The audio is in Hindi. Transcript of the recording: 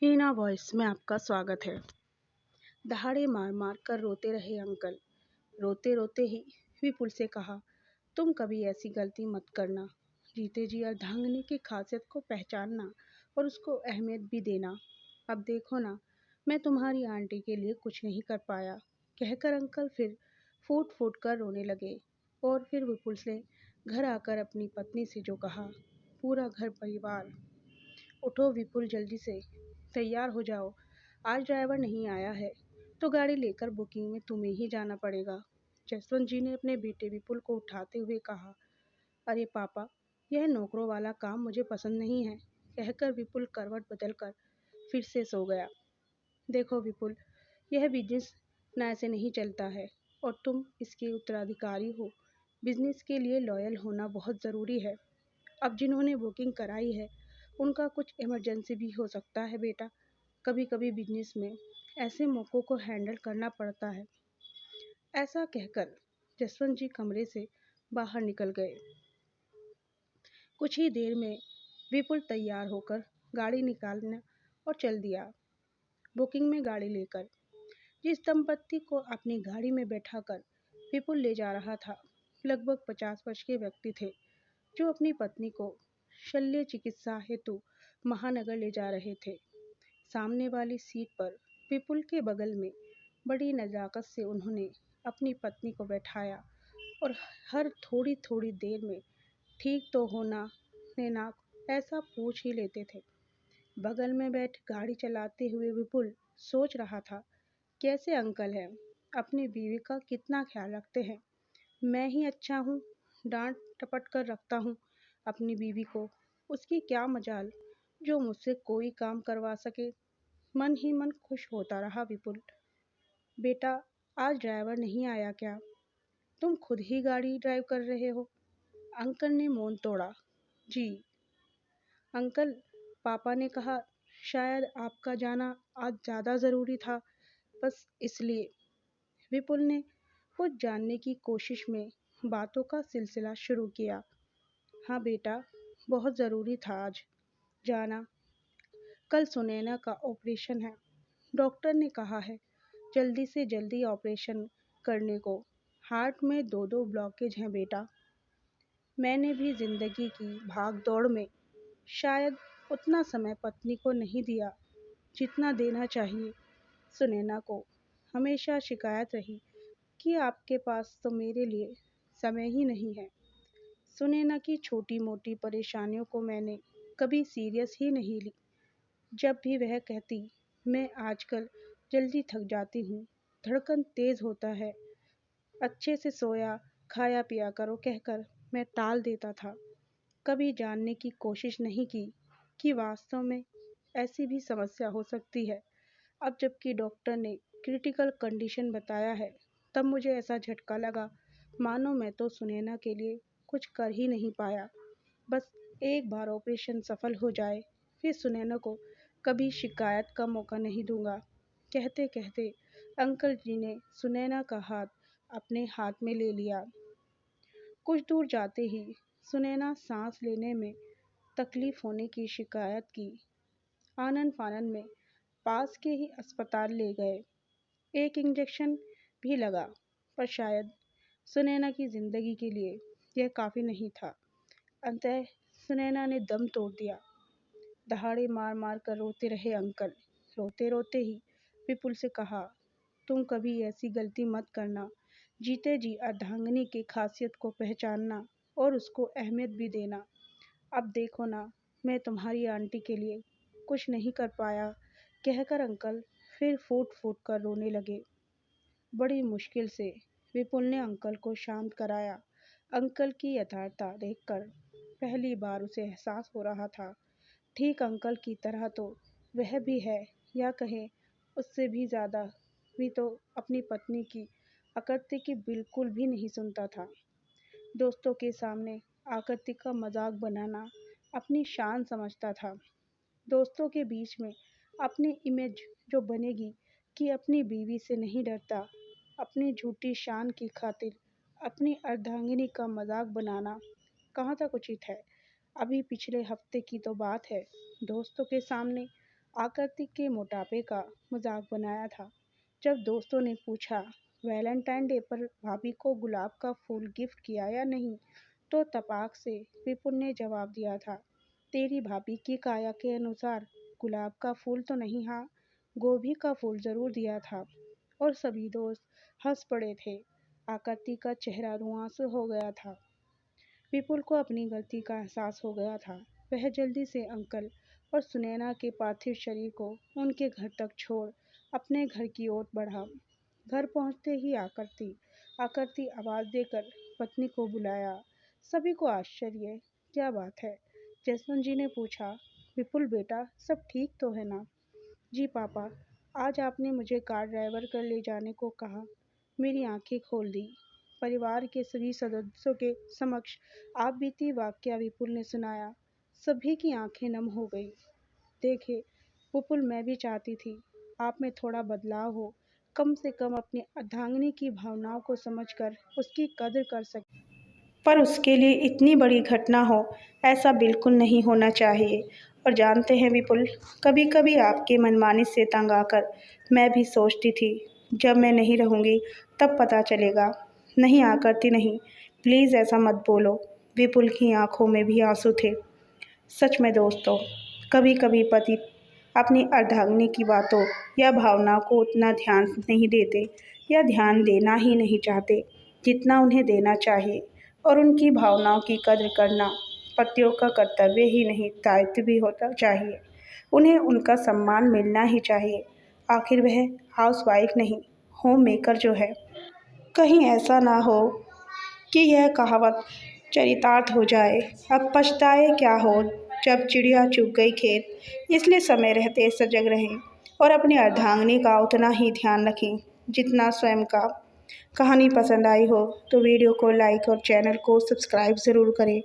हीना वॉइस में आपका स्वागत है। दहाड़े मार मार कर रोते रहे अंकल। रोते रोते ही विपुल से कहा, तुम कभी ऐसी गलती मत करना। जीते जी अर्धांगिनी की खासियत को पहचानना और उसको अहमियत भी देना। अब देखो ना, मैं तुम्हारी आंटी के लिए कुछ नहीं कर पाया। कहकर अंकल फिर फूट फूट कर रोने लगे। और फिर विपुल से घर आकर अपनी पत्नी से जो कहा, पूरा घर परिवार उठो विपुल, जल्दी से तैयार हो जाओ। आज ड्राइवर नहीं आया है तो गाड़ी लेकर बुकिंग में तुम्हें ही जाना पड़ेगा। जसवंत जी ने अपने बेटे विपुल को उठाते हुए कहा, अरे पापा, यह नौकरों वाला काम मुझे पसंद नहीं है। कहकर विपुल करवट बदलकर फिर से सो गया। देखो विपुल, यह बिजनेस न ऐसे नहीं चलता है और तुम इसके उत्तराधिकारी हो। बिजनेस के लिए लॉयल होना बहुत ज़रूरी है। अब जिन्होंने बुकिंग कराई है उनका कुछ इमरजेंसी भी हो सकता है बेटा। कभी कभी बिजनेस में ऐसे मौक़ों को हैंडल करना पड़ता है। ऐसा कहकर जसवंत जी कमरे से बाहर निकल गए। कुछ ही देर में विपुल तैयार होकर गाड़ी निकालने और चल दिया बुकिंग में गाड़ी लेकर। जिस दंपत्ति को अपनी गाड़ी में बैठाकर विपुल ले जा रहा था, लगभग 50 वर्ष के व्यक्ति थे, जो अपनी पत्नी को शल्य चिकित्सा हेतु महानगर ले जा रहे थे। सामने वाली सीट पर विपुल के बगल में बड़ी नज़ाकत से उन्होंने अपनी पत्नी को बैठाया और हर थोड़ी थोड़ी देर में ठीक तो होना नेना ऐसा पूछ ही लेते थे। बगल में बैठ गाड़ी चलाते हुए विपुल सोच रहा था, कैसे अंकल हैं, अपनी बीवी का कितना ख्याल रखते हैं। मैं ही अच्छा हूँ, डांट टपट कर रखता हूँ अपनी बीवी को। उसकी क्या मजाल जो मुझसे कोई काम करवा सके। मन ही मन खुश होता रहा विपुल। बेटा, आज ड्राइवर नहीं आया क्या? तुम खुद ही गाड़ी ड्राइव कर रहे हो? अंकल ने मौन तोड़ा। जी अंकल, पापा ने कहा शायद आपका जाना आज ज़्यादा ज़रूरी था, बस इसलिए। विपुल ने कुछ जानने की कोशिश में बातों का सिलसिला शुरू किया। हाँ बेटा, बहुत ज़रूरी था आज जाना। कल सुनैना का ऑपरेशन है। डॉक्टर ने कहा है जल्दी से जल्दी ऑपरेशन करने को। हार्ट में दो दो ब्लॉकेज हैं बेटा। मैंने भी ज़िंदगी की भाग दौड़ में शायद उतना समय पत्नी को नहीं दिया जितना देना चाहिए। सुनैना को हमेशा शिकायत रही कि आपके पास तो मेरे लिए समय ही नहीं है। सुनैना की छोटी मोटी परेशानियों को मैंने कभी सीरियस ही नहीं ली। जब भी वह कहती, मैं आजकल जल्दी थक जाती हूँ, धड़कन तेज़ होता है, अच्छे से सोया खाया पिया करो कहकर मैं टाल देता था। कभी जानने की कोशिश नहीं की कि वास्तव में ऐसी भी समस्या हो सकती है। अब जबकि डॉक्टर ने क्रिटिकल कंडीशन बताया है, तब मुझे ऐसा झटका लगा मानो मैं तो सुनैना के लिए कुछ कर ही नहीं पाया। बस एक बार ऑपरेशन सफल हो जाए, फिर सुनैना को कभी शिकायत का मौका नहीं दूंगा। कहते कहते अंकल जी ने सुनैना का हाथ अपने हाथ में ले लिया। कुछ दूर जाते ही सुनैना सांस लेने में तकलीफ होने की शिकायत की। आनन फानन में पास के ही अस्पताल ले गए। एक इंजेक्शन भी लगा, पर शायद सुनैना की जिंदगी के लिए यह काफ़ी नहीं था। अंततः सुनैना ने दम तोड़ दिया। दहाड़े मार मार कर रोते रहे अंकल। रोते रोते ही विपुल से कहा, तुम कभी ऐसी गलती मत करना। जीते जी अर्धांगिनी की खासियत को पहचानना और उसको अहमियत भी देना। अब देखो ना, मैं तुम्हारी आंटी के लिए कुछ नहीं कर पाया। कहकर अंकल फिर फूट फूट कर रोने लगे। बड़ी मुश्किल से विपुल ने अंकल को शांत कराया। अंकल की यथार्थता देखकर पहली बार उसे एहसास हो रहा था, ठीक अंकल की तरह तो वह भी है, या कहें उससे भी ज़्यादा भी तो अपनी पत्नी की आकृति की बिल्कुल भी नहीं सुनता था। दोस्तों के सामने आकृति का मजाक बनाना अपनी शान समझता था। दोस्तों के बीच में अपनी इमेज जो बनेगी कि अपनी बीवी से नहीं डरता, अपनी झूठी शान की खातिर अपनी अर्धांगिनी का मजाक बनाना कहाँ तक उचित है। अभी पिछले हफ्ते की तो बात है, दोस्तों के सामने आकृति के मोटापे का मजाक बनाया था। जब दोस्तों ने पूछा वैलेंटाइन डे पर भाभी को गुलाब का फूल गिफ्ट किया या नहीं, तो तपाक से विपुल ने जवाब दिया था, तेरी भाभी की काया के अनुसार गुलाब का फूल तो नहीं, हाँ गोभी का फूल जरूर दिया था। और सभी दोस्त हंस पड़े थे। आकृति का चेहरा रुआंसा हो गया था। विपुल को अपनी गलती का एहसास हो गया था। वह जल्दी से अंकल और सुनैना के पार्थिव शरीर को उनके घर तक छोड़ अपने घर की ओर बढ़ा। घर पहुंचते ही आकृति आकृति आवाज देकर पत्नी को बुलाया। सभी को आश्चर्य, क्या बात है? जसवंत जी ने पूछा। विपुल बेटा, सब ठीक तो है ना? जी पापा, आज आपने मुझे कार ड्राइवर कर ले जाने को कहा, मेरी आंखें खोल दी। परिवार के सभी सदस्यों के समक्ष आप बीती वाकया विपुल ने सुनाया। सभी की आंखें नम हो गई। देखे विपुल, मैं भी चाहती थी आप में थोड़ा बदलाव हो, कम से कम अपनी अर्धांगिनी की भावनाओं को समझकर उसकी कद्र कर सके, पर उसके लिए इतनी बड़ी घटना हो, ऐसा बिल्कुल नहीं होना चाहिए। और जानते हैं विपुल, कभी कभी आपके मनमानी से तंग आकर मैं भी सोचती थी, जब मैं नहीं रहूँगी तब पता चलेगा। नहीं आकृति नहीं, प्लीज़ ऐसा मत बोलो। विपुल की आंखों में भी आंसू थे। सच में दोस्तों, कभी कभी पति अपनी अर्धांगिनी की बातों या भावनाओं को उतना ध्यान नहीं देते या ध्यान देना ही नहीं चाहते जितना उन्हें देना चाहिए। और उनकी भावनाओं की कद्र करना पतियों का कर्तव्य ही नहीं, दायित्व भी होता चाहिए। उन्हें उनका सम्मान मिलना ही चाहिए। आखिर वह हाउसवाइफ नहीं, होम मेकर जो है। कहीं ऐसा ना हो कि यह कहावत चरितार्थ हो जाए, अब पछताए क्या हो जब चिड़िया चुग गई खेत। इसलिए समय रहते सजग रहें और अपनी अर्धांगिनी का उतना ही ध्यान रखें जितना स्वयं का। कहानी पसंद आई हो तो वीडियो को लाइक और चैनल को सब्सक्राइब ज़रूर करें।